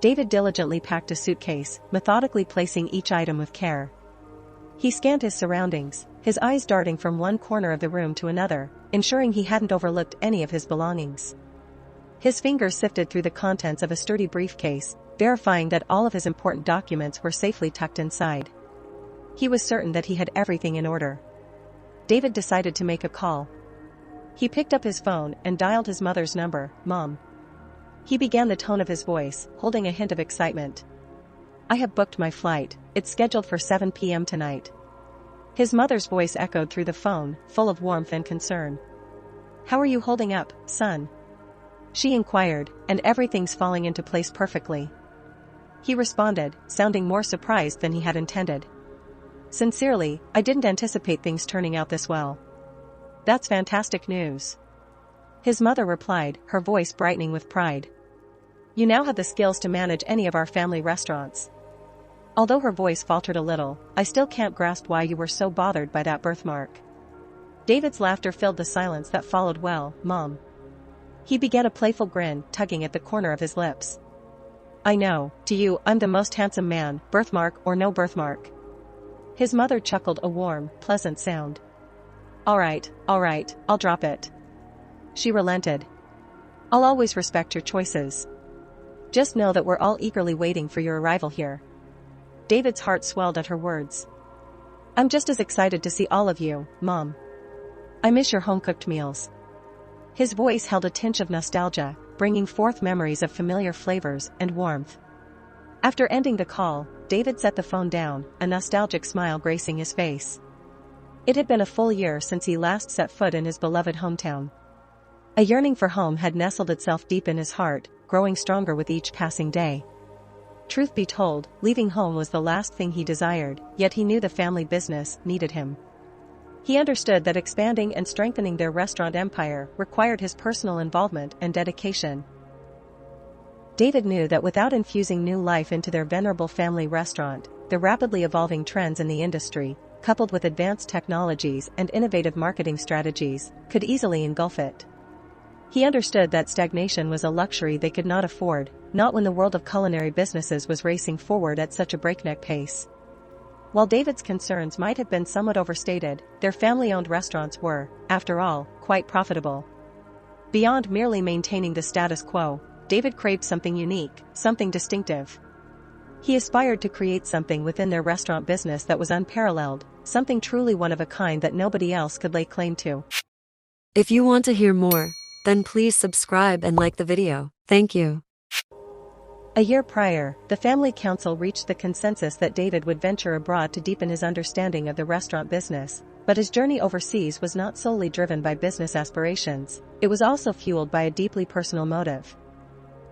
David diligently packed a suitcase, methodically placing each item with care. He scanned his surroundings, his eyes darting from one corner of the room to another, ensuring he hadn't overlooked any of his belongings. His fingers sifted through the contents of a sturdy briefcase, verifying that all of his important documents were safely tucked inside. He was certain that he had everything in order. David decided to make a call. He picked up his phone and dialed his mother's number. "Mom." He began, the tone of his voice holding a hint of excitement. "I have booked my flight, it's scheduled for 7 p.m. tonight." His mother's voice echoed through the phone, full of warmth and concern. "How are you holding up, son?" she inquired, "and everything's falling into place perfectly." He responded, sounding more surprised than he had intended. "Sincerely, I didn't anticipate things turning out this well." "That's fantastic news," his mother replied, her voice brightening with pride. "You now have the skills to manage any of our family restaurants." Although her voice faltered a little, "I still can't grasp why you were so bothered by that birthmark." David's laughter filled the silence that followed. "Well, Mom." He began, a playful grin tugging at the corner of his lips. "I know, to you, I'm the most handsome man, birthmark or no birthmark." His mother chuckled, a warm, pleasant sound. All right, I'll drop it," she relented. "I'll always respect your choices. Just know that we're all eagerly waiting for your arrival here." David's heart swelled at her words. "I'm just as excited to see all of you, Mom. I miss your home-cooked meals." His voice held a tinge of nostalgia, bringing forth memories of familiar flavors and warmth. After ending the call, David set the phone down, a nostalgic smile gracing his face. It had been a full year since he last set foot in his beloved hometown. A yearning for home had nestled itself deep in his heart, growing stronger with each passing day. Truth be told, leaving home was the last thing he desired, yet he knew the family business needed him. He understood that expanding and strengthening their restaurant empire required his personal involvement and dedication. David knew that without infusing new life into their venerable family restaurant, the rapidly evolving trends in the industry, coupled with advanced technologies and innovative marketing strategies, could easily engulf it. He understood that stagnation was a luxury they could not afford, not when the world of culinary businesses was racing forward at such a breakneck pace. While David's concerns might have been somewhat overstated, their family-owned restaurants were, after all, quite profitable. Beyond merely maintaining the status quo, David craved something unique, something distinctive. He aspired to create something within their restaurant business that was unparalleled, something truly one of a kind that nobody else could lay claim to. If you want to hear more, then please subscribe and like the video. Thank you. A year prior, the family council reached the consensus that David would venture abroad to deepen his understanding of the restaurant business, but his journey overseas was not solely driven by business aspirations, it was also fueled by a deeply personal motive.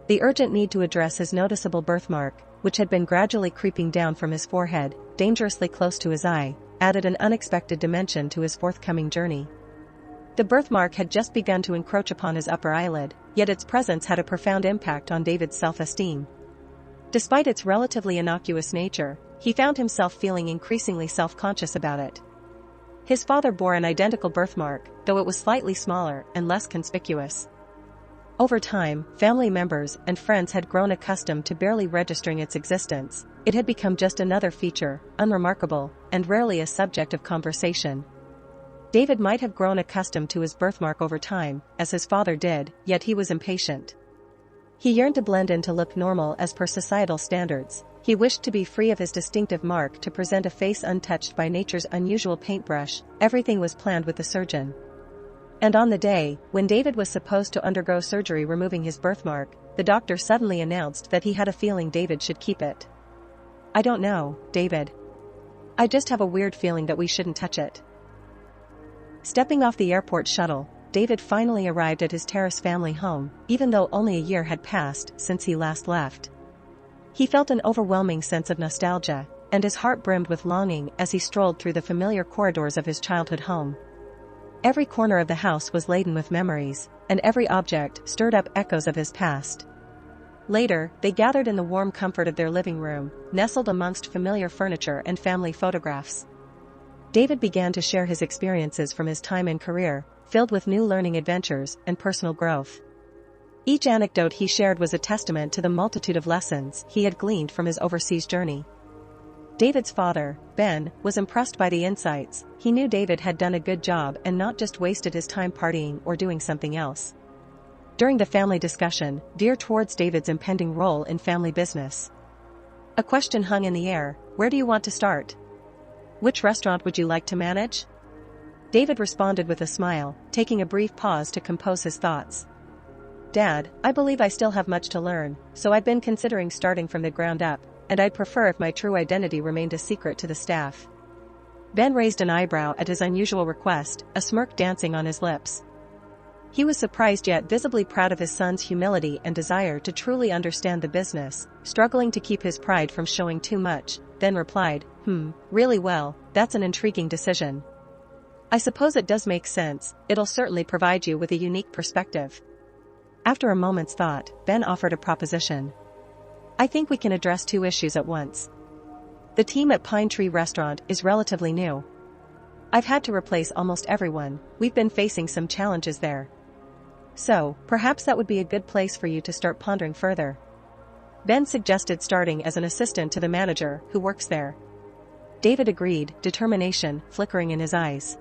The urgent need to address his noticeable birthmark, which had been gradually creeping down from his forehead, dangerously close to his eye, added an unexpected dimension to his forthcoming journey. The birthmark had just begun to encroach upon his upper eyelid, yet its presence had a profound impact on David's self-esteem. Despite its relatively innocuous nature, he found himself feeling increasingly self-conscious about it. His father bore an identical birthmark, though it was slightly smaller and less conspicuous. Over time, family members and friends had grown accustomed to barely registering its existence. It had become just another feature, unremarkable, and rarely a subject of conversation. David might have grown accustomed to his birthmark over time, as his father did, yet he was impatient. He yearned to blend in, to look normal as per societal standards. He wished to be free of his distinctive mark, to present a face untouched by nature's unusual paintbrush. Everything was planned with the surgeon. And on the day when David was supposed to undergo surgery removing his birthmark, the doctor suddenly announced that he had a feeling David should keep it. "I don't know, David. I just have a weird feeling that we shouldn't touch it." Stepping off the airport shuttle, David finally arrived at his terrace family home, even though only a year had passed since he last left. He felt an overwhelming sense of nostalgia, and his heart brimmed with longing as he strolled through the familiar corridors of his childhood home. Every corner of the house was laden with memories, and every object stirred up echoes of his past. Later, they gathered in the warm comfort of their living room, nestled amongst familiar furniture and family photographs. David began to share his experiences from his time and career, filled with new learning adventures and personal growth. Each anecdote he shared was a testament to the multitude of lessons he had gleaned from his overseas journey. David's father, Ben, was impressed by the insights. He knew David had done a good job and not just wasted his time partying or doing something else. During the family discussion, veered towards David's impending role in family business. A question hung in the air: where do you want to start? Which restaurant would you like to manage? David responded with a smile, taking a brief pause to compose his thoughts. Dad, I believe I still have much to learn, so I've been considering starting from the ground up, and I'd prefer if my true identity remained a secret to the staff. Ben raised an eyebrow at his unusual request, a smirk dancing on his lips. He was surprised yet visibly proud of his son's humility and desire to truly understand the business, struggling to keep his pride from showing too much, then replied, really well, that's an intriguing decision. I suppose it does make sense, it'll certainly provide you with a unique perspective. After a moment's thought, Ben offered a proposition. I think we can address two issues at once. The team at Pine Tree Restaurant is relatively new. I've had to replace almost everyone, we've been facing some challenges there. So, perhaps that would be a good place for you to start pondering further. Ben suggested starting as an assistant to the manager who works there. David agreed, determination flickering in his eyes.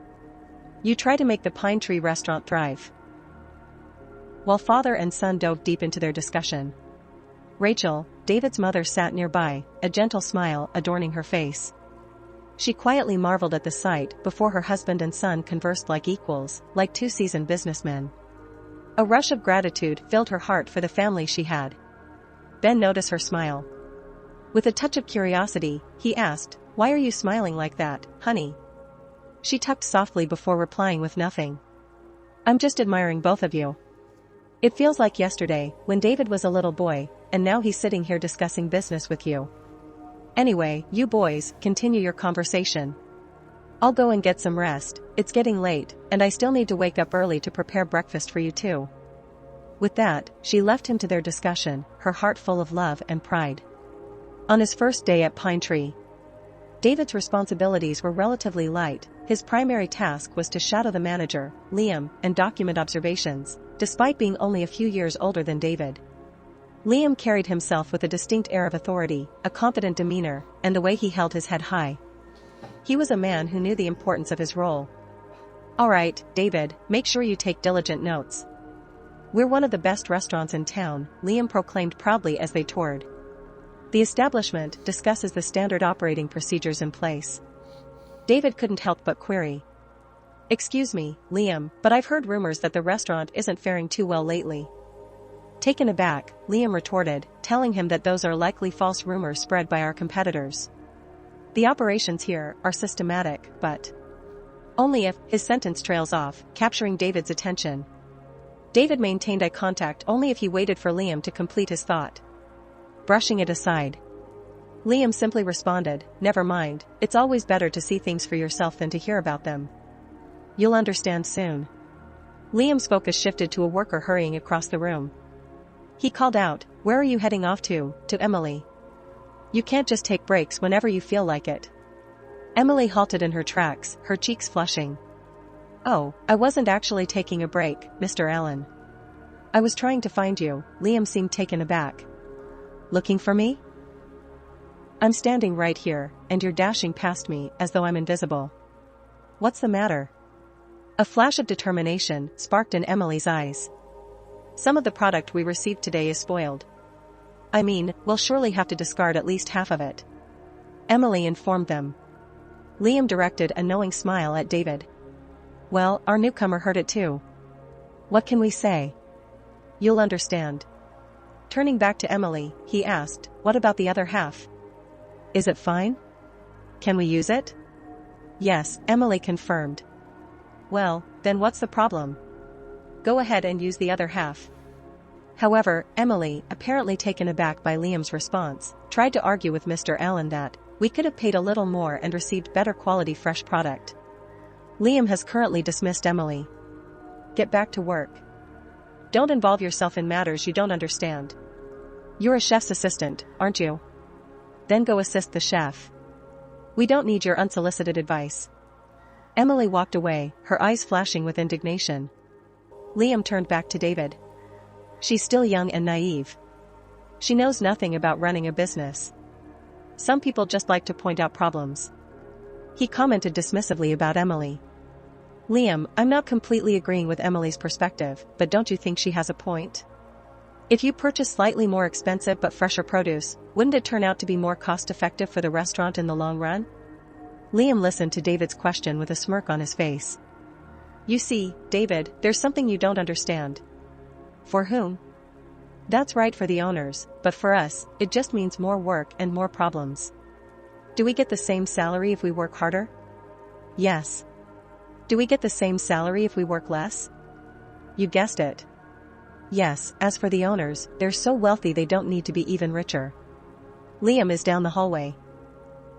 You try to make the Pine Tree Restaurant thrive. While father and son dove deep into their discussion, Rachel, David's mother, sat nearby, a gentle smile adorning her face. She quietly marveled at the sight before her husband and son conversed like equals, like two seasoned businessmen. A rush of gratitude filled her heart for the family she had. Ben noticed her smile. With a touch of curiosity, he asked, "Why are you smiling like that, honey?" She tucked softly before replying with nothing. "I'm just admiring both of you. It feels like yesterday, when David was a little boy, and now he's sitting here discussing business with you. Anyway, you boys, continue your conversation. I'll go and get some rest, it's getting late, and I still need to wake up early to prepare breakfast for you too." With that, she left him to their discussion, her heart full of love and pride. On his first day at Pine Tree, David's responsibilities were relatively light. His primary task was to shadow the manager, Liam, and document observations, despite being only a few years older than David. Liam carried himself with a distinct air of authority, a confident demeanor, and the way he held his head high. He was a man who knew the importance of his role. "All right, David, make sure you take diligent notes. We're one of the best restaurants in town," Liam proclaimed proudly as they toured. The establishment discusses the standard operating procedures in place. David couldn't help but query. "Excuse me, Liam, but I've heard rumors that the restaurant isn't faring too well lately." Taken aback, Liam retorted, telling him that those are likely false rumors spread by our competitors. "The operations here are systematic, but..." Only if, his sentence trails off, capturing David's attention. David maintained eye contact only if he waited for Liam to complete his thought. Brushing it aside, Liam simply responded, "Never mind, it's always better to see things for yourself than to hear about them. You'll understand soon." Liam's focus shifted to a worker hurrying across the room. He called out, "Where are you heading off to Emily? You can't just take breaks whenever you feel like it." Emily halted in her tracks, her cheeks flushing. "Oh, I wasn't actually taking a break, Mr. Allen. I was trying to find you." Liam seemed taken aback. "Looking for me?" "I'm standing right here, and you're dashing past me as though I'm invisible. What's the matter?" A flash of determination sparked in Emily's eyes. "Some of the product we received today is spoiled. I mean, we'll surely have to discard at least half of it," Emily informed them. Liam directed a knowing smile at David. "Well, our newcomer heard it too. What can we say? You'll understand." Turning back to Emily, he asked, "What about the other half? Is it fine? Can we use it?" "Yes," Emily confirmed. "Well, then what's the problem? Go ahead and use the other half." However, Emily, apparently taken aback by Liam's response, tried to argue with Mr. Allen that, "We could have paid a little more and received better quality fresh product." Liam has currently dismissed Emily. "Get back to work. Don't involve yourself in matters you don't understand. You're a chef's assistant, aren't you? Then go assist the chef. We don't need your unsolicited advice." Emily walked away, her eyes flashing with indignation. Liam turned back to David. She's still young and naive. She knows nothing about running a business. Some people just like to point out problems. He commented dismissively about Emily. Liam, I'm not completely agreeing with Emily's perspective, but don't you think she has a point? If you purchase slightly more expensive but fresher produce, wouldn't it turn out to be more cost-effective for the restaurant in the long run? Liam listened to David's question with a smirk on his face. You see, David, there's something you don't understand. For whom? That's right, for the owners, but for us, it just means more work and more problems. Do we get the same salary if we work harder? Yes. Do we get the same salary if we work less? You guessed it. Yes, as for the owners, they're so wealthy they don't need to be even richer. Liam is down the hallway.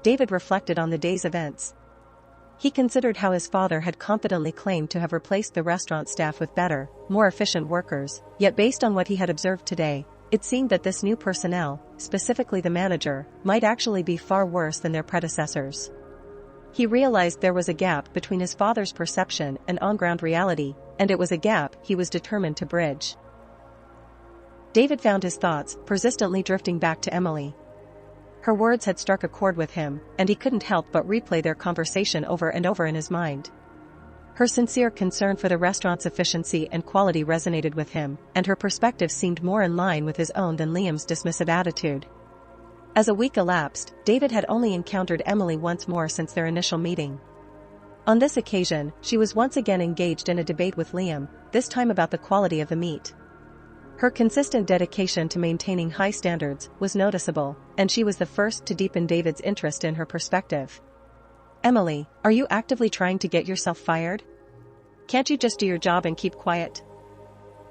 David reflected on the day's events. He considered how his father had confidently claimed to have replaced the restaurant staff with better, more efficient workers, yet based on what he had observed today, it seemed that this new personnel, specifically the manager, might actually be far worse than their predecessors. He realized there was a gap between his father's perception and on-ground reality, and it was a gap he was determined to bridge. David found his thoughts persistently drifting back to Emily. Her words had struck a chord with him, and he couldn't help but replay their conversation over and over in his mind. Her sincere concern for the restaurant's efficiency and quality resonated with him, and her perspective seemed more in line with his own than Liam's dismissive attitude. As a week elapsed, David had only encountered Emily once more since their initial meeting. On this occasion, she was once again engaged in a debate with Liam, this time about the quality of the meat. Her consistent dedication to maintaining high standards was noticeable, and she was the first to deepen David's interest in her perspective. Emily, are you actively trying to get yourself fired? Can't you just do your job and keep quiet?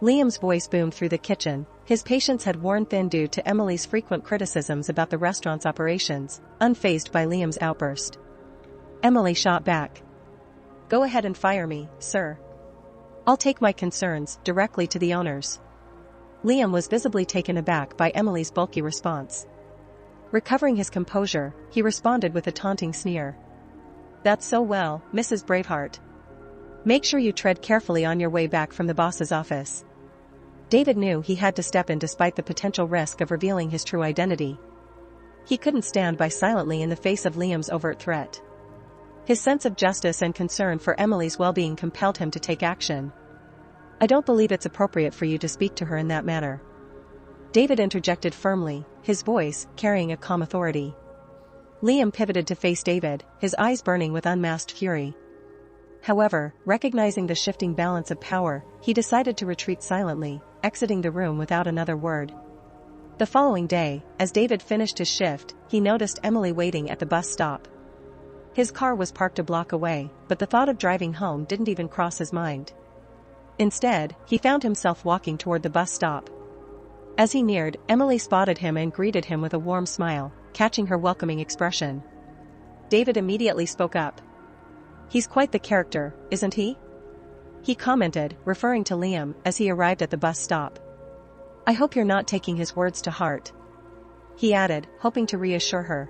Liam's voice boomed through the kitchen. His patience had worn thin due to Emily's frequent criticisms about the restaurant's operations, unfazed by Liam's outburst. Emily shot back. Go ahead and fire me, sir. I'll take my concerns directly to the owners. Liam was visibly taken aback by Emily's bulky response. Recovering his composure, he responded with a taunting sneer. That's so well, Mrs. Braveheart. Make sure you tread carefully on your way back from the boss's office. David knew he had to step in despite the potential risk of revealing his true identity. He couldn't stand by silently in the face of Liam's overt threat. His sense of justice and concern for Emily's well-being compelled him to take action. I don't believe it's appropriate for you to speak to her in that manner. David interjected firmly, his voice carrying a calm authority. Liam pivoted to face David, his eyes burning with unmasked fury. However, recognizing the shifting balance of power, he decided to retreat silently, exiting the room without another word. The following day, as David finished his shift, he noticed Emily waiting at the bus stop. His car was parked a block away, but the thought of driving home didn't even cross his mind. Instead, he found himself walking toward the bus stop. As he neared, Emily spotted him and greeted him with a warm smile, catching her welcoming expression. David immediately spoke up. He's quite the character, isn't he? He commented, referring to Liam as he arrived at the bus stop. I hope you're not taking his words to heart. He added, hoping to reassure her.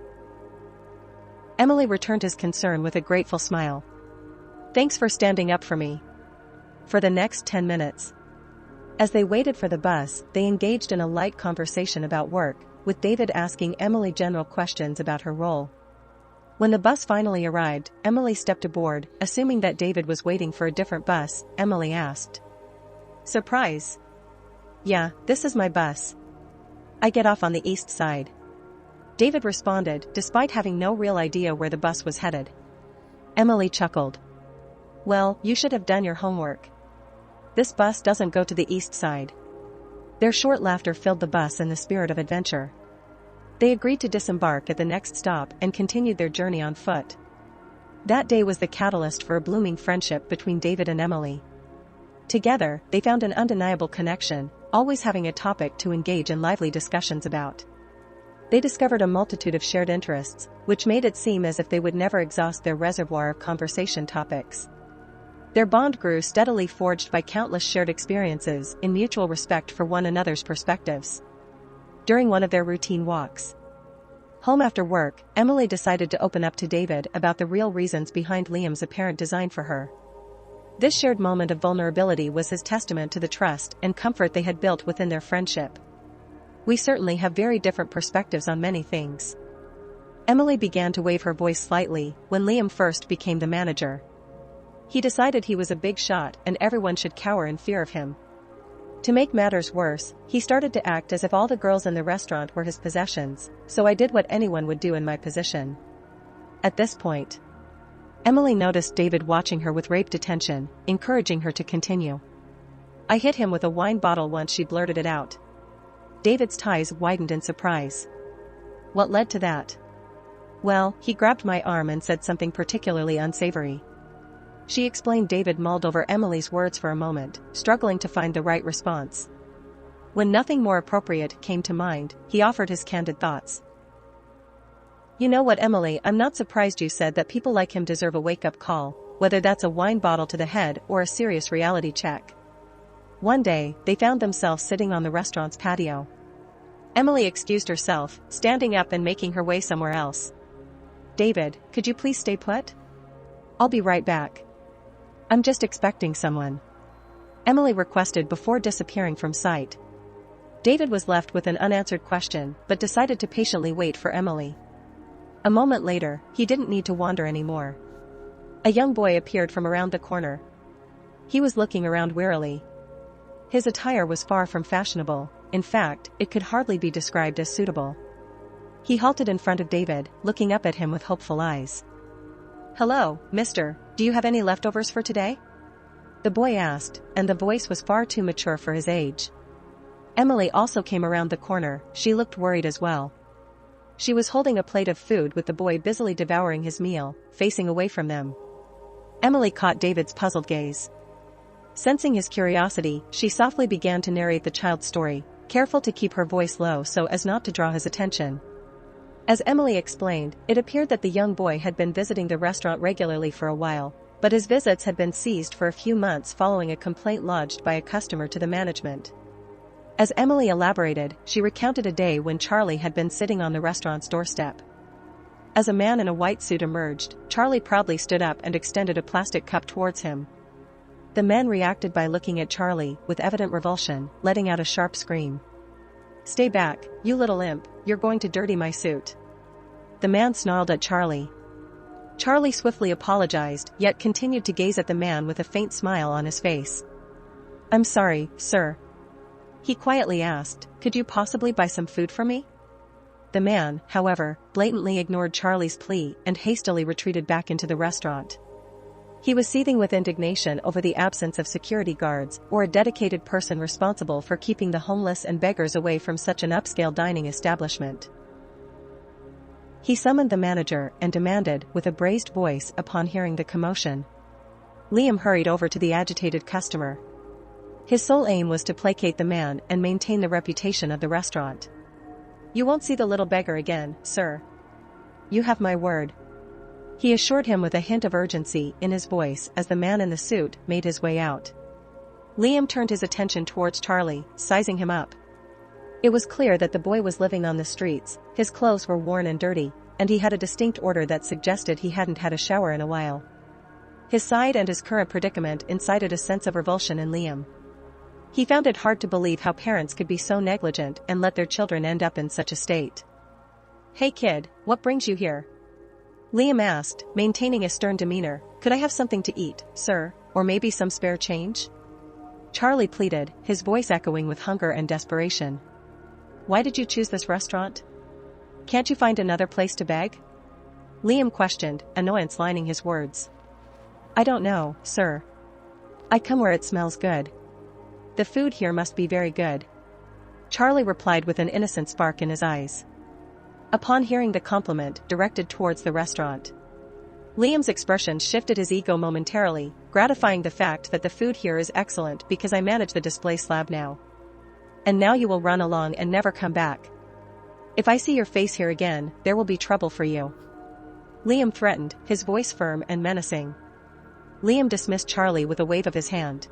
Emily returned his concern with a grateful smile. Thanks for standing up for me. For the next 10 minutes. As they waited for the bus, they engaged in a light conversation about work, with David asking Emily general questions about her role. When the bus finally arrived, Emily stepped aboard, assuming that David was waiting for a different bus. Emily asked. Surprise. Yeah, this is my bus. I get off on the east side. David responded, despite having no real idea where the bus was headed. Emily chuckled. Well, you should have done your homework. This bus doesn't go to the east side. Their short laughter filled the bus in the spirit of adventure. They agreed to disembark at the next stop and continued their journey on foot. That day was the catalyst for a blooming friendship between David and Emily. Together, they found an undeniable connection, always having a topic to engage in lively discussions about. They discovered a multitude of shared interests, which made it seem as if they would never exhaust their reservoir of conversation topics. Their bond grew steadily, forged by countless shared experiences in mutual respect for one another's perspectives. During one of their routine walks home after work, Emily decided to open up to David about the real reasons behind Liam's apparent design for her. This shared moment of vulnerability was his testament to the trust and comfort they had built within their friendship. We certainly have very different perspectives on many things. Emily began to wave her voice slightly when Liam first became the manager. He decided he was a big shot and everyone should cower in fear of him. To make matters worse, he started to act as if all the girls in the restaurant were his possessions, so I did what anyone would do in my position. At this point, Emily noticed David watching her with rapt attention, encouraging her to continue. I hit him with a wine bottle once, she blurted it out. David's ties widened in surprise. What led to that? Well, he grabbed my arm and said something particularly unsavory. She explained. David mulled over Emily's words for a moment, struggling to find the right response. When nothing more appropriate came to mind, he offered his candid thoughts. You know what, Emily, I'm not surprised you said that people like him deserve a wake-up call, whether that's a wine bottle to the head or a serious reality check. One day, they found themselves sitting on the restaurant's patio. Emily excused herself, standing up and making her way somewhere else. David, could you please stay put? I'll be right back. I'm just expecting someone, Emily requested before disappearing from sight. David was left with an unanswered question but decided to patiently wait for Emily. A moment later, he didn't need to wander anymore. A young boy appeared from around the corner. He was looking around wearily. His attire was far from fashionable, in fact, it could hardly be described as suitable. He halted in front of David, looking up at him with hopeful eyes. Hello, mister, do you have any leftovers for today? The boy asked, and the voice was far too mature for his age. Emily also came around the corner, she looked worried as well. She was holding a plate of food with the boy busily devouring his meal, facing away from them. Emily caught David's puzzled gaze. Sensing his curiosity, she softly began to narrate the child's story, careful to keep her voice low so as not to draw his attention. As Emily explained, it appeared that the young boy had been visiting the restaurant regularly for a while, but his visits had been ceased for a few months following a complaint lodged by a customer to the management. As Emily elaborated, she recounted a day when Charlie had been sitting on the restaurant's doorstep. As a man in a white suit emerged, Charlie proudly stood up and extended a plastic cup towards him. The man reacted by looking at Charlie with evident revulsion, letting out a sharp scream. Stay back, you little imp, you're going to dirty my suit. The man snarled at Charlie. Charlie swiftly apologized, yet continued to gaze at the man with a faint smile on his face. I'm sorry, sir. He quietly asked, could you possibly buy some food for me? The man, however, blatantly ignored Charlie's plea and hastily retreated back into the restaurant. He was seething with indignation over the absence of security guards or a dedicated person responsible for keeping the homeless and beggars away from such an upscale dining establishment. He summoned the manager and demanded, with a braised voice upon hearing the commotion. Liam hurried over to the agitated customer. His sole aim was to placate the man and maintain the reputation of the restaurant. You won't see the little beggar again, sir. You have my word. He assured him with a hint of urgency in his voice as the man in the suit made his way out. Liam turned his attention towards Charlie, sizing him up. It was clear that the boy was living on the streets, his clothes were worn and dirty, and he had a distinct odor that suggested he hadn't had a shower in a while. His side and his current predicament incited a sense of revulsion in Liam. He found it hard to believe how parents could be so negligent and let their children end up in such a state. Hey kid, what brings you here? Liam asked, maintaining a stern demeanor. Could I have something to eat, sir, or maybe some spare change? Charlie pleaded, his voice echoing with hunger and desperation. Why did you choose this restaurant? Can't you find another place to beg? Liam questioned, annoyance lining his words. I don't know, sir. I come where it smells good. The food here must be very good. Charlie replied with an innocent spark in his eyes. Upon hearing the compliment directed towards the restaurant, Liam's expression shifted his ego momentarily, gratifying the fact that the food here is excellent because I manage the display slab now. And now you will run along and never come back. If I see your face here again, there will be trouble for you. Liam threatened, his voice firm and menacing. Liam dismissed Charlie with a wave of his hand.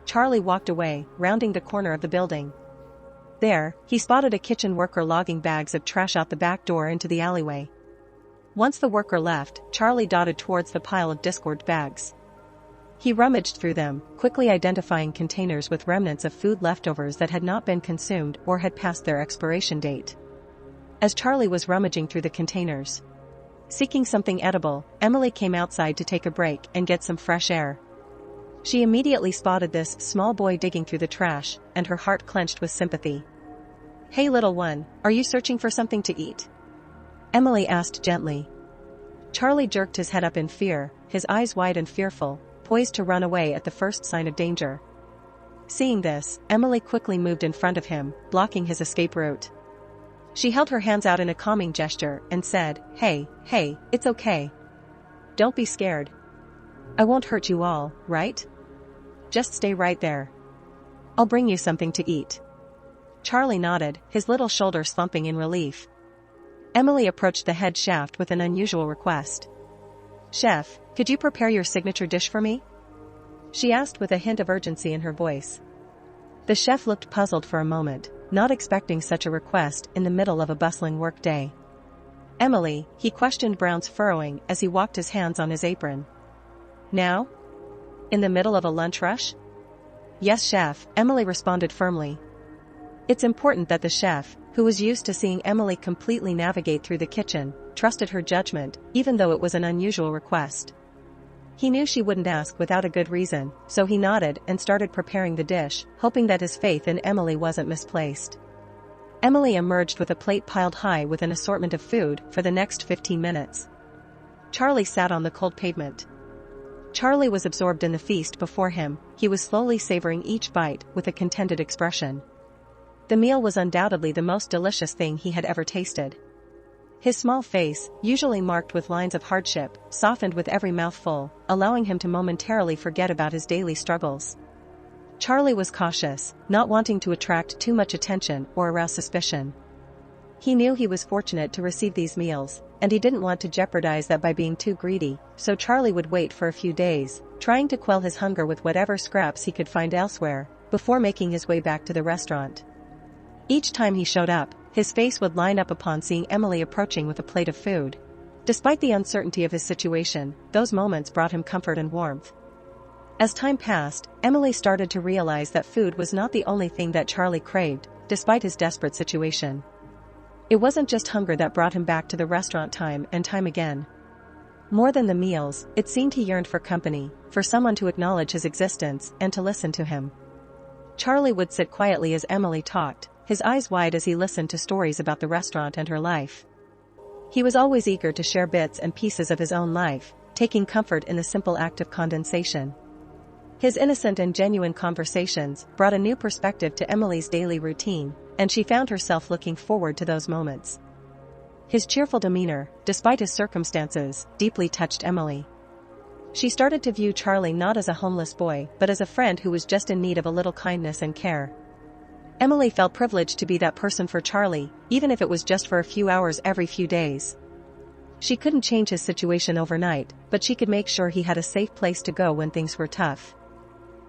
Charlie walked away, rounding the corner of the building. There, he spotted a kitchen worker logging bags of trash out the back door into the alleyway. Once the worker left, Charlie dotted towards the pile of discarded bags. He rummaged through them, quickly identifying containers with remnants of food leftovers that had not been consumed or had passed their expiration date. As Charlie was rummaging through the containers, seeking something edible, Emily came outside to take a break and get some fresh air. She immediately spotted this small boy digging through the trash, and her heart clenched with sympathy. "Hey little one, are you searching for something to eat?" Emily asked gently. Charlie jerked his head up in fear, his eyes wide and fearful, poised to run away at the first sign of danger. Seeing this, Emily quickly moved in front of him, blocking his escape route. She held her hands out in a calming gesture and said, Hey, it's okay. Don't be scared. I won't hurt you all, right? Just stay right there. I'll bring you something to eat." Charlie nodded, his little shoulders slumping in relief. Emily approached the head chef with an unusual request. "Chef, could you prepare your signature dish for me?" she asked with a hint of urgency in her voice. The chef looked puzzled for a moment, not expecting such a request in the middle of a bustling workday. "Emily," he questioned, brows furrowing as he walked his hands on his apron. "Now? In the middle of a lunch rush?" "Yes, chef," Emily responded firmly. It's important that the chef, who was used to seeing Emily completely navigate through the kitchen, trusted her judgment, even though it was an unusual request. He knew she wouldn't ask without a good reason, so he nodded and started preparing the dish, hoping that his faith in Emily wasn't misplaced. Emily emerged with a plate piled high with an assortment of food for the next 15 minutes. Charlie sat on the cold pavement. Charlie was absorbed in the feast before him, he was slowly savoring each bite with a contented expression. The meal was undoubtedly the most delicious thing he had ever tasted. His small face, usually marked with lines of hardship, softened with every mouthful, allowing him to momentarily forget about his daily struggles. Charlie was cautious, not wanting to attract too much attention or arouse suspicion. He knew he was fortunate to receive these meals, and he didn't want to jeopardize that by being too greedy, so Charlie would wait for a few days, trying to quell his hunger with whatever scraps he could find elsewhere, before making his way back to the restaurant. Each time he showed up, his face would line up upon seeing Emily approaching with a plate of food. Despite the uncertainty of his situation, those moments brought him comfort and warmth. As time passed, Emily started to realize that food was not the only thing that Charlie craved, despite his desperate situation. It wasn't just hunger that brought him back to the restaurant time and time again. More than the meals, it seemed he yearned for company, for someone to acknowledge his existence and to listen to him. Charlie would sit quietly as Emily talked, his eyes wide as he listened to stories about the restaurant and her life. He was always eager to share bits and pieces of his own life, taking comfort in the simple act of condensation. His innocent and genuine conversations brought a new perspective to Emily's daily routine, and she found herself looking forward to those moments. His cheerful demeanor, despite his circumstances, deeply touched Emily. She started to view Charlie not as a homeless boy but as a friend who was just in need of a little kindness and care. Emily felt privileged to be that person for Charlie, even if it was just for a few hours every few days. She couldn't change his situation overnight, but she could make sure he had a safe place to go when things were tough.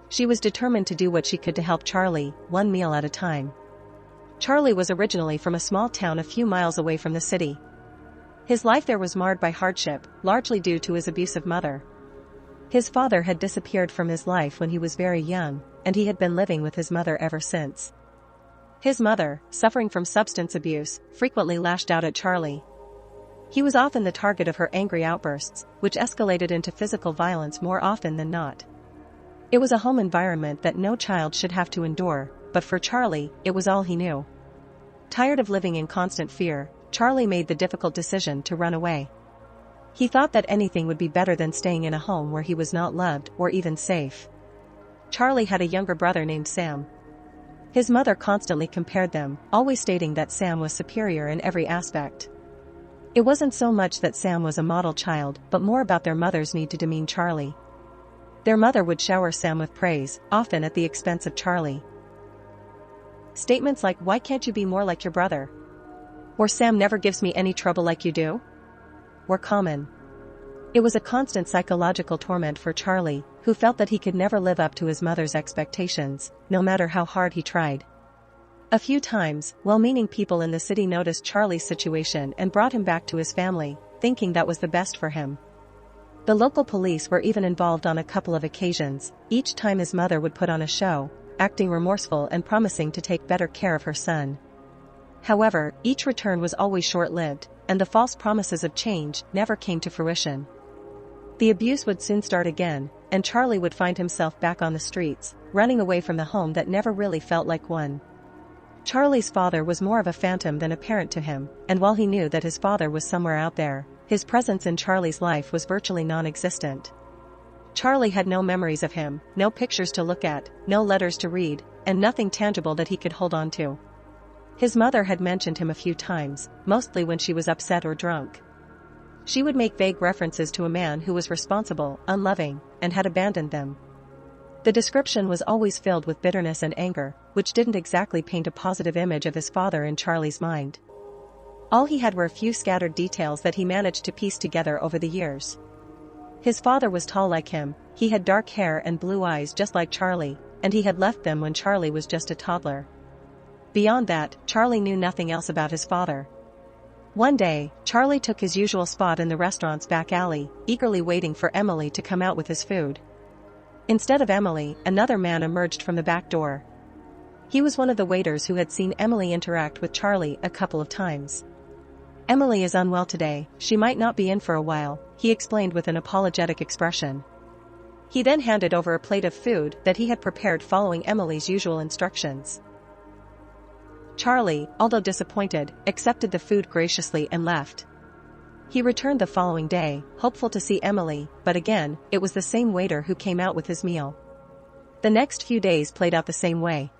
She was determined to do what she could to help Charlie, one meal at a time. Charlie was originally from a small town a few miles away from the city. His life there was marred by hardship, largely due to his abusive mother. His father had disappeared from his life when he was very young, and he had been living with his mother ever since. His mother, suffering from substance abuse, frequently lashed out at Charlie. He was often the target of her angry outbursts, which escalated into physical violence more often than not. It was a home environment that no child should have to endure, but for Charlie, it was all he knew. Tired of living in constant fear, Charlie made the difficult decision to run away. He thought that anything would be better than staying in a home where he was not loved or even safe. Charlie had a younger brother named Sam. His mother constantly compared them, always stating that Sam was superior in every aspect. It wasn't so much that Sam was a model child, but more about their mother's need to demean Charlie. Their mother would shower Sam with praise, often at the expense of Charlie. Statements like, "Why can't you be more like your brother?" or "Sam never gives me any trouble like you do," were common. It was a constant psychological torment for Charlie, who felt that he could never live up to his mother's expectations, no matter how hard he tried. A few times, well-meaning people in the city noticed Charlie's situation and brought him back to his family, thinking that was the best for him. The local police were even involved on a couple of occasions, each time his mother would put on a show, acting remorseful and promising to take better care of her son. However, each return was always short-lived, and the false promises of change never came to fruition. The abuse would soon start again, and Charlie would find himself back on the streets, running away from the home that never really felt like one. Charlie's father was more of a phantom than a parent to him, and while he knew that his father was somewhere out there, his presence in Charlie's life was virtually non-existent. Charlie had no memories of him, no pictures to look at, no letters to read, and nothing tangible that he could hold on to. His mother had mentioned him a few times, mostly when she was upset or drunk. She would make vague references to a man who was responsible, unloving, and had abandoned them. The description was always filled with bitterness and anger, which didn't exactly paint a positive image of his father in Charlie's mind. All he had were a few scattered details that he managed to piece together over the years. His father was tall like him, he had dark hair and blue eyes just like Charlie, and he had left them when Charlie was just a toddler. Beyond that, Charlie knew nothing else about his father. One day, Charlie took his usual spot in the restaurant's back alley, eagerly waiting for Emily to come out with his food. Instead of Emily, another man emerged from the back door. He was one of the waiters who had seen Emily interact with Charlie a couple of times. "Emily is unwell today, she might not be in for a while," he explained with an apologetic expression. He then handed over a plate of food that he had prepared following Emily's usual instructions. Charlie, although disappointed, accepted the food graciously and left. He returned the following day, hopeful to see Emily, but again, it was the same waiter who came out with his meal. The next few days played out the same way.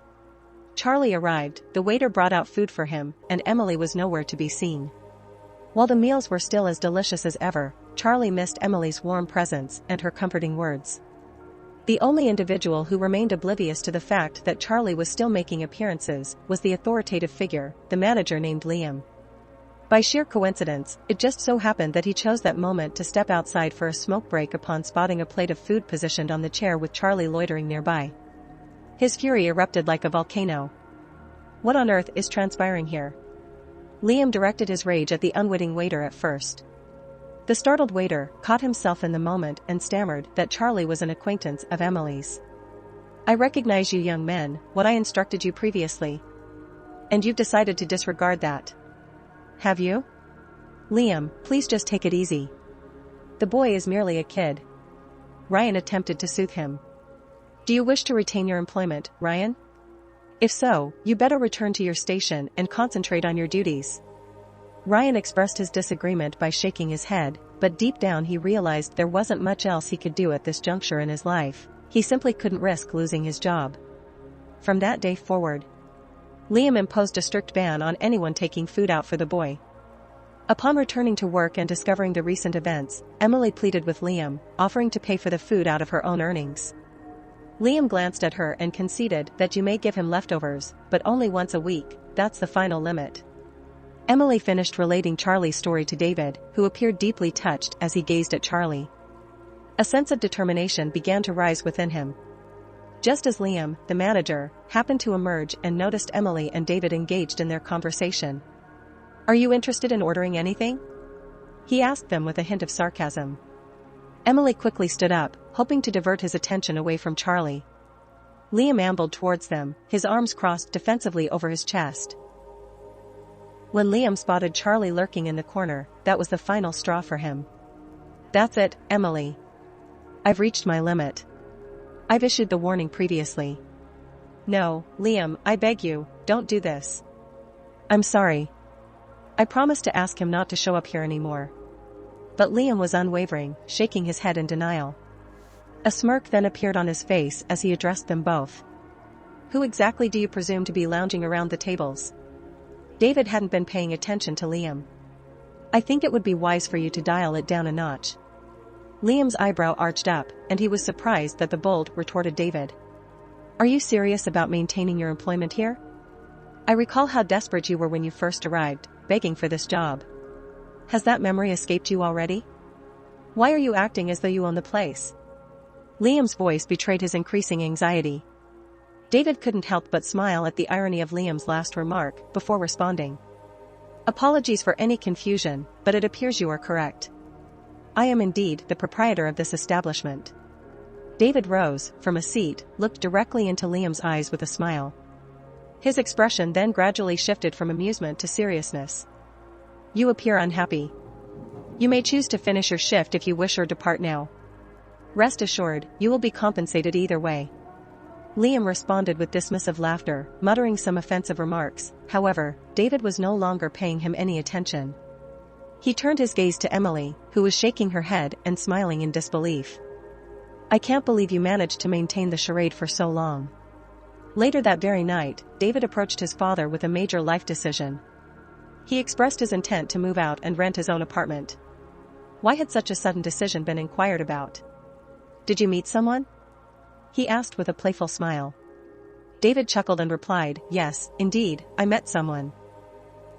Charlie arrived, the waiter brought out food for him, and Emily was nowhere to be seen. While the meals were still as delicious as ever, Charlie missed Emily's warm presence and her comforting words. The only individual who remained oblivious to the fact that Charlie was still making appearances was the authoritative figure, the manager named Liam. By sheer coincidence, it just so happened that he chose that moment to step outside for a smoke break upon spotting a plate of food positioned on the chair with Charlie loitering nearby. His fury erupted like a volcano. "What on earth is transpiring here?" Liam directed his rage at the unwitting waiter at first. The startled waiter caught himself in the moment and stammered that Charlie was an acquaintance of Emily's. "I recognize you young men, what I instructed you previously. And you've decided to disregard that. Have you?" "Liam, please just take it easy. The boy is merely a kid." Ryan attempted to soothe him. "Do you wish to retain your employment, Ryan? If so, you better return to your station and concentrate on your duties." Ryan expressed his disagreement by shaking his head, but deep down he realized there wasn't much else he could do at this juncture in his life. He simply couldn't risk losing his job. From that day forward, Liam imposed a strict ban on anyone taking food out for the boy. Upon returning to work and discovering the recent events, Emily pleaded with Liam, offering to pay for the food out of her own earnings. Liam glanced at her and conceded that you may give him leftovers, but only once a week, that's the final limit. Emily finished relating Charlie's story to David, who appeared deeply touched as he gazed at Charlie. A sense of determination began to rise within him. Just as Liam, the manager, happened to emerge and noticed Emily and David engaged in their conversation. "Are you interested in ordering anything?" he asked them with a hint of sarcasm. Emily quickly stood up, hoping to divert his attention away from Charlie. Liam ambled towards them, his arms crossed defensively over his chest. When Liam spotted Charlie lurking in the corner, that was the final straw for him. "That's it, Emily. I've reached my limit. I've issued the warning previously. No, Liam, I beg you, don't do this. I'm sorry. I promised to ask him not to show up here anymore." But Liam was unwavering, shaking his head in denial. A smirk then appeared on his face as he addressed them both. "Who exactly do you presume to be lounging around the tables?" David hadn't been paying attention to Liam. "I think it would be wise for you to dial it down a notch." Liam's eyebrow arched up, and he was surprised that the bold, retorted David. "Are you serious about maintaining your employment here? I recall how desperate you were when you first arrived, begging for this job. Has that memory escaped you already? Why are you acting as though you own the place?" Liam's voice betrayed his increasing anxiety. David couldn't help but smile at the irony of Liam's last remark before responding. "Apologies for any confusion, but it appears you are correct. I am indeed the proprietor of this establishment." David rose from a seat, looked directly into Liam's eyes with a smile. His expression then gradually shifted from amusement to seriousness. "You appear unhappy. You may choose to finish your shift if you wish or depart now. Rest assured, you will be compensated either way." Liam responded with dismissive laughter, muttering some offensive remarks. However, David was no longer paying him any attention. He turned his gaze to Emily, who was shaking her head and smiling in disbelief. "I can't believe you managed to maintain the charade for so long." Later that very night, David approached his father with a major life decision. He expressed his intent to move out and rent his own apartment. Why had such a sudden decision been inquired about? "Did you meet someone?" he asked with a playful smile. David chuckled and replied, "Yes, indeed, I met someone.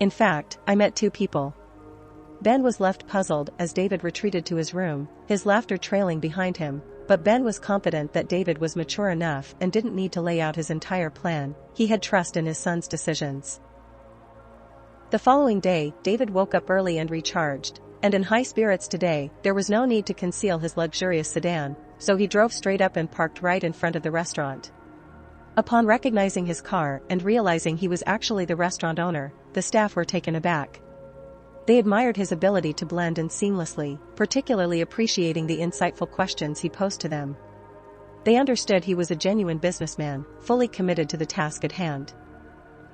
In fact, I met two people." Ben was left puzzled as David retreated to his room, his laughter trailing behind him, but Ben was confident that David was mature enough and didn't need to lay out his entire plan. He had trust in his son's decisions. The following day, David woke up early and recharged, and in high spirits today. There was no need to conceal his luxurious sedan, so he drove straight up and parked right in front of the restaurant. Upon recognizing his car and realizing he was actually the restaurant owner, the staff were taken aback. They admired his ability to blend in seamlessly, particularly appreciating the insightful questions he posed to them. They understood he was a genuine businessman, fully committed to the task at hand.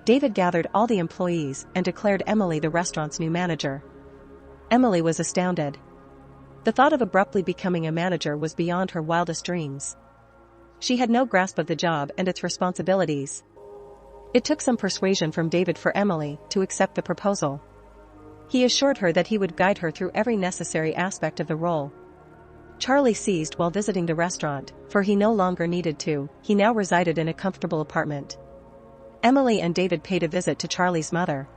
David gathered all the employees and declared Emily the restaurant's new manager. Emily was astounded. The thought of abruptly becoming a manager was beyond her wildest dreams. She had no grasp of the job and its responsibilities. It took some persuasion from David for Emily to accept the proposal. He assured her that he would guide her through every necessary aspect of the role. Charlie ceased while visiting the restaurant, for he no longer needed to. He now resided in a comfortable apartment. Emily and David paid a visit to Charlie's mother.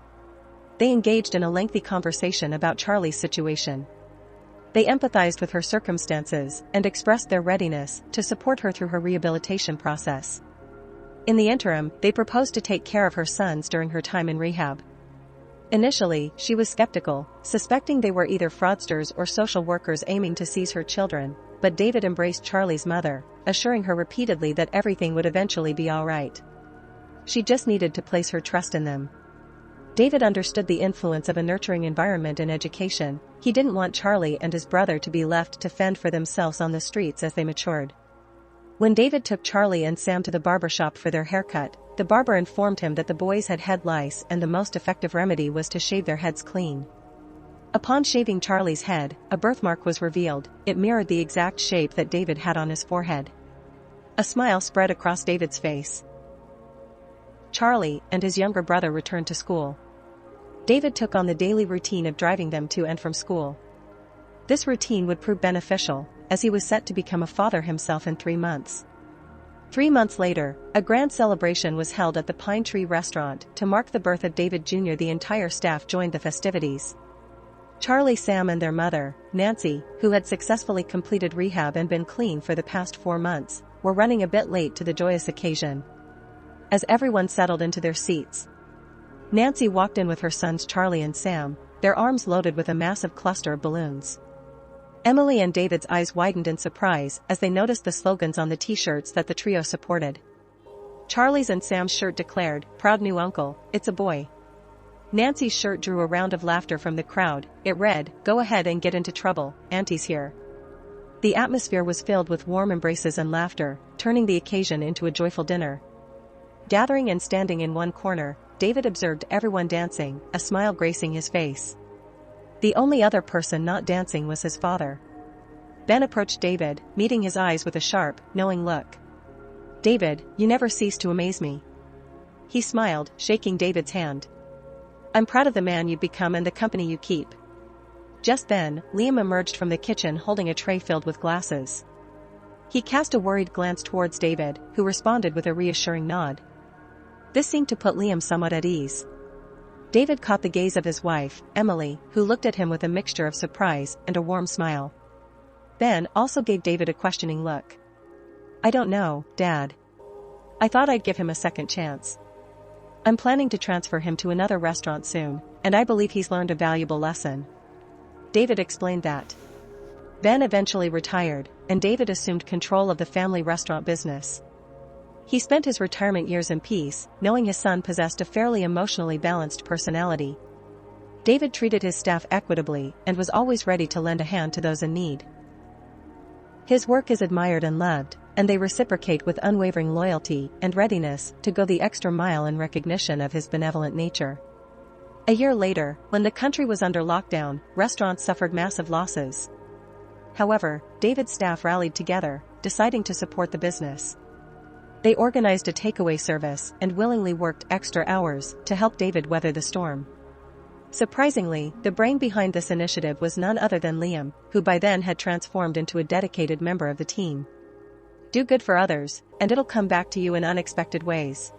They engaged in a lengthy conversation about Charlie's situation. They empathized with her circumstances and expressed their readiness to support her through her rehabilitation process. In the interim, they proposed to take care of her sons during her time in rehab. Initially, she was skeptical, suspecting they were either fraudsters or social workers aiming to seize her children, but David embraced Charlie's mother, assuring her repeatedly that everything would eventually be all right. She just needed to place her trust in them. David understood the influence of a nurturing environment in education. He didn't want Charlie and his brother to be left to fend for themselves on the streets as they matured. When David took Charlie and Sam to the barber shop for their haircut, the barber informed him that the boys had head lice and the most effective remedy was to shave their heads clean. Upon shaving Charlie's head, a birthmark was revealed. It mirrored the exact shape that David had on his forehead. A smile spread across David's face. Charlie and his younger brother returned to school. David took on the daily routine of driving them to and from school. This routine would prove beneficial, as he was set to become a father himself in 3 months. 3 months later, a grand celebration was held at the Pine Tree restaurant to mark the birth of David Jr. The entire staff joined the festivities. Charlie, Sam and their mother, Nancy, who had successfully completed rehab and been clean for the past 4 months, were running a bit late to the joyous occasion. As everyone settled into their seats, Nancy walked in with her sons Charlie and Sam, their arms loaded with a massive cluster of balloons. Emily and David's eyes widened in surprise as they noticed the slogans on the t-shirts that the trio supported. Charlie's and Sam's shirt declared, "Proud new uncle, it's a boy." Nancy's shirt drew a round of laughter from the crowd. It read, "Go ahead and get into trouble, Auntie's here." The atmosphere was filled with warm embraces and laughter, turning the occasion into a joyful dinner. Gathering and standing in one corner, David observed everyone dancing, a smile gracing his face. The only other person not dancing was his father. Ben approached David, meeting his eyes with a sharp, knowing look. "David, you never cease to amaze me." He smiled, shaking David's hand. "I'm proud of the man you've become and the company you keep." Just then, Liam emerged from the kitchen holding a tray filled with glasses. He cast a worried glance towards David, who responded with a reassuring nod. This seemed to put Liam somewhat at ease. David caught the gaze of his wife, Emily, who looked at him with a mixture of surprise and a warm smile. Ben also gave David a questioning look. "I don't know, Dad. I thought I'd give him a second chance. I'm planning to transfer him to another restaurant soon, and I believe he's learned a valuable lesson." David explained that. Ben eventually retired, and David assumed control of the family restaurant business. He spent his retirement years in peace, knowing his son possessed a fairly emotionally balanced personality. David treated his staff equitably and was always ready to lend a hand to those in need. His work is admired and loved, and they reciprocate with unwavering loyalty and readiness to go the extra mile in recognition of his benevolent nature. A year later, when the country was under lockdown, restaurants suffered massive losses. However, David's staff rallied together, deciding to support the business. They organized a takeaway service and willingly worked extra hours to help David weather the storm. Surprisingly, the brain behind this initiative was none other than Liam, who by then had transformed into a dedicated member of the team. Do good for others, and it'll come back to you in unexpected ways.